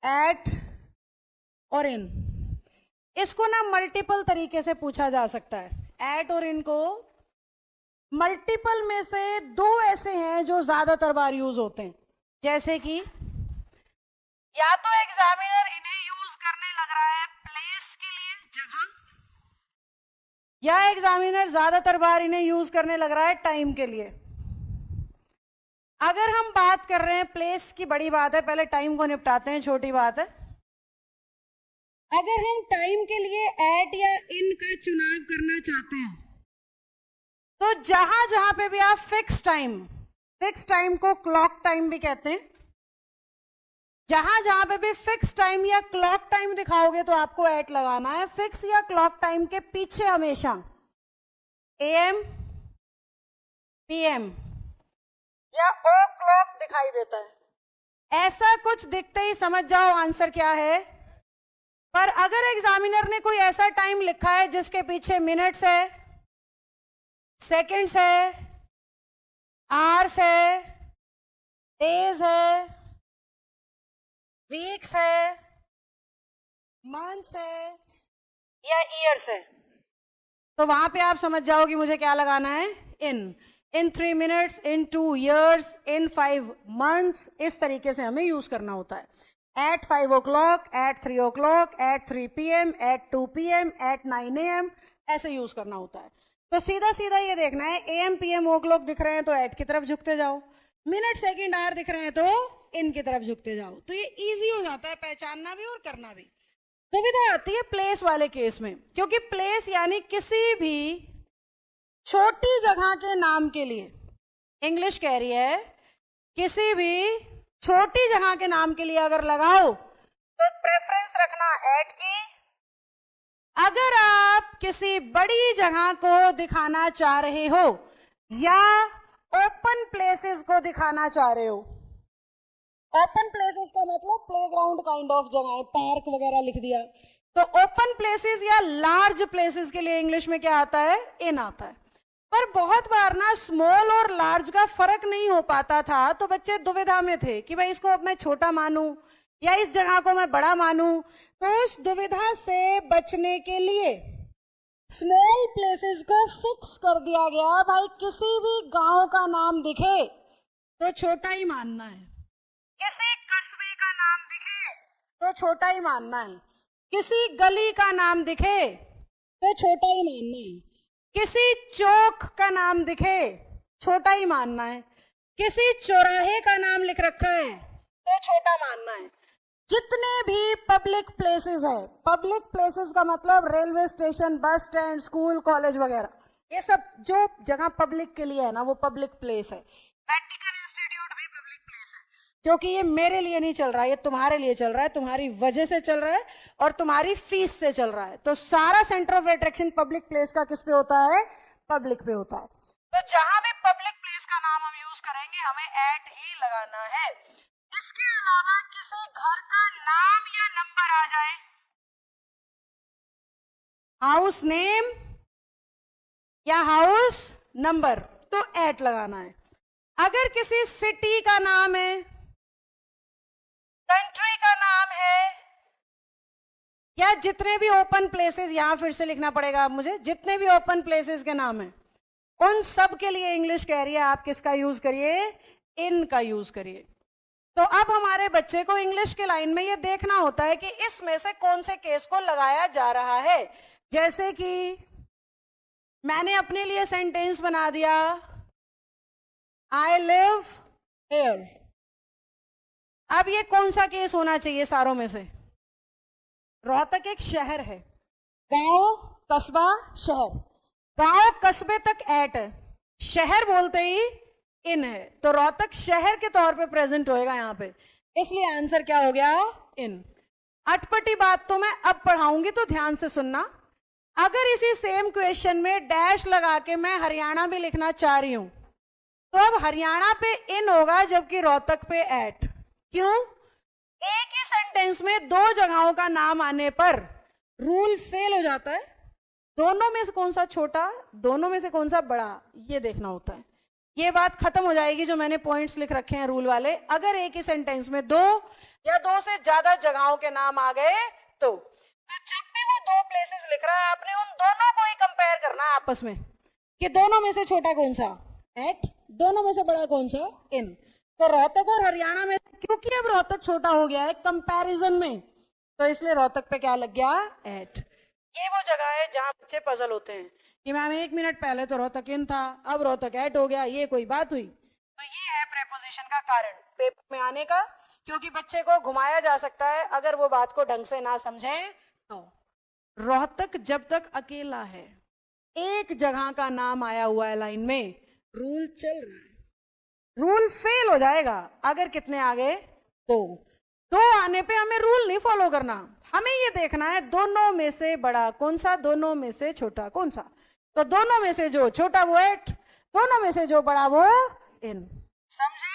Eight और इन। इसको ना मल्टीपल तरीके से पूछा जा सकता है। एट और इन को मल्टीपल में से दो ऐसे हैं जो ज्यादातर बार यूज होते हैं, जैसे कि या तो एग्जामिनर इन्हें यूज करने लग रहा है प्लेस के लिए, जगह, या एग्जामिनर ज्यादातर बार इन्हें यूज करने लग रहा है टाइम के लिए। अगर हम बात कर रहे हैं प्लेस की, बड़ी बात है, पहले टाइम को निपटाते हैं, छोटी बात है। अगर हम टाइम के लिए एट या इन का चुनाव करना चाहते हैं तो जहां जहां पे भी आप फिक्स टाइम को क्लॉक टाइम भी कहते हैं, जहां जहां पे भी फिक्स टाइम या क्लॉक टाइम दिखाओगे तो आपको एट लगाना है। फिक्स या क्लॉक टाइम के पीछे हमेशा एएम, पीएम या ओ क्लॉक दिखाई देता है। ऐसा कुछ दिखते ही समझ जाओ आंसर क्या है। पर अगर एग्जामिनर ने कोई ऐसा टाइम लिखा है जिसके पीछे मिनट्स है, सेकंड्स है, आवर्स है, डेज है, वीक्स है, मंथ्स है या ईयर्स है, तो वहां पे आप समझ जाओ कि मुझे क्या लगाना है, इन 3 मिनट्स, इन 2 years, इन 5 months। इस तरीके से हमें यूज करना होता है। At 5 o'clock, at 3 o'clock, at 3 PM, at 2 PM, at 9 AM, ऐसे यूज करना होता है। तो सीधा सीधा ये देखना है, AM PM ओ क्लॉक दिख रहे हैं तो एट की तरफ झुकते जाओ, मिनट सेकंड आवर दिख रहे हैं तो इन की तरफ झुकते जाओ। तो ये इजी हो जाता है पहचानना भी और करना भी। दुविधा आती है प्लेस वाले केस में, क्योंकि प्लेस यानी किसी भी छोटी जगह के नाम के लिए, इंग्लिश कह रही है, किसी भी छोटी जगह के नाम के लिए अगर लगाओ तो प्रेफरेंस रखना एट की। अगर आप किसी बड़ी जगह को दिखाना चाह रहे हो या ओपन प्लेसेस को दिखाना चाह रहे हो, ओपन प्लेसेस का मतलब प्लेग्राउंड काइंड ऑफ जगह, पार्क वगैरह लिख दिया, तो ओपन प्लेसेस या लार्ज प्लेसेस के लिए इंग्लिश में क्या आता है, इन आता है। पर बहुत बार ना स्मॉल और लार्ज का फर्क नहीं हो पाता था, तो बच्चे दुविधा में थे कि भाई इसको अब मैं छोटा मानूं या इस जगह को मैं बड़ा मानूं। तो उस दुविधा से बचने के लिए स्मॉल प्लेसेस को फिक्स कर दिया गया। भाई किसी भी गांव का नाम दिखे तो छोटा ही मानना है, किसी कस्बे का नाम दिखे तो छोटा ही मानना है, किसी गली का नाम दिखे तो छोटा ही मानना है, किसी चौक का नाम दिखे छोटा ही मानना है, किसी चौराहे का नाम लिख रखा है तो छोटा मानना है। जितने भी पब्लिक प्लेसेस है, पब्लिक प्लेसेस का मतलब railway station, bus stand, school, college वगैरह, ये सब जो जगह पब्लिक के लिए है ना वो पब्लिक प्लेस है। मेडिकल इंस्टीट्यूट भी पब्लिक प्लेस है, क्योंकि ये मेरे लिए नहीं चल रहा है, ये तुम्हारे लिए चल रहा है, तुम्हारी वजह से चल रहा है और तुम्हारी फीस से चल रहा है। तो सारा centre of attraction public place का किस पे होता है, पब्लिक पे होता है। तो जहां भी पब्लिक प्लेस का नाम हम यूज करेंगे हमें एट ही लगाना है। इसके अलावा किसी घर का नाम या नंबर आ जाए, हाउस नेम या हाउस नंबर, तो एट लगाना है। अगर किसी सिटी का नाम है, कंट्री का नाम है, या जितने भी ओपन प्लेसेस, यहां फिर से लिखना पड़ेगा मुझे, जितने भी ओपन प्लेसेस के नाम है उन सब के लिए इंग्लिश कह रही है आप किसका यूज करिए, इन का यूज करिए। तो अब हमारे बच्चे को इंग्लिश के लाइन में ये देखना होता है कि इसमें से कौन से केस को लगाया जा रहा है। जैसे कि मैंने अपने लिए सेंटेंस बना दिया, आई लिव हियर। अब ये कौन सा केस होना चाहिए सारों में से, रोहतक एक शहर है, गांव, कस्बा, शहर, गांव कस्बे तक एट है, शहर बोलते ही इन है, तो रोहतक शहर के तौर पे प्रेजेंट होएगा यहां पे, इसलिए आंसर क्या हो गया, इन। अटपटी बात तो मैं अब पढ़ाऊंगी तो ध्यान से सुनना। अगर इसी सेम क्वेश्चन में डैश लगा के मैं हरियाणा भी लिखना चाह रही हूं तो अब हरियाणा पे इन होगा जबकि रोहतक पे एट। क्यों, एक ही सेंटेंस में दो जगहों का नाम आने पर रूल फेल हो जाता है। दोनों में से कौन सा छोटा, दोनों में से कौन सा बड़ा, ये देखना होता है। ये बात खत्म हो जाएगी जो मैंने पॉइंट्स लिख रखे हैं रूल वाले। अगर एक ही सेंटेंस में दो या दो से ज्यादा जगहों के नाम आ गए तो जब भी वो दो प्लेसेस लिख रहा है आपने उन दोनों को ही कंपेयर करना है आपस में कि दोनों में से छोटा कौन सा, एट, दोनों में से बड़ा कौन सा, इन। तो रोहतक और हरियाणा में, क्योंकि अब रोहतक छोटा हो गया है कंपैरिजन में, तो इसलिए रोहतक पे क्या लग गया, एट। ये वो जगह है जहां बच्चे पजल होते हैं कि मैम 1 मिनट पहले तो रोहतक इन था, अब रोहतक एट हो गया, ये कोई बात हुई। तो ये है प्रेपोजिशन का कारण पेपर में आने का, क्योंकि बच्चे को घुमाया जा सकता है अगर वो बात को ढंग से ना समझे तो। रोहतक जब तक अकेला है, एक जगह का नाम आया हुआ है लाइन में, रूल चल रहा है। रूल फेल हो जाएगा अगर कितने आगे, दो आने पे हमें रूल नहीं फॉलो करना, हमें ये देखना है दोनों में से बड़ा कौन सा, दोनों में से छोटा कौन सा। तो दोनों में से जो छोटा वो एट, दोनों में से जो बड़ा वो इन। समझे?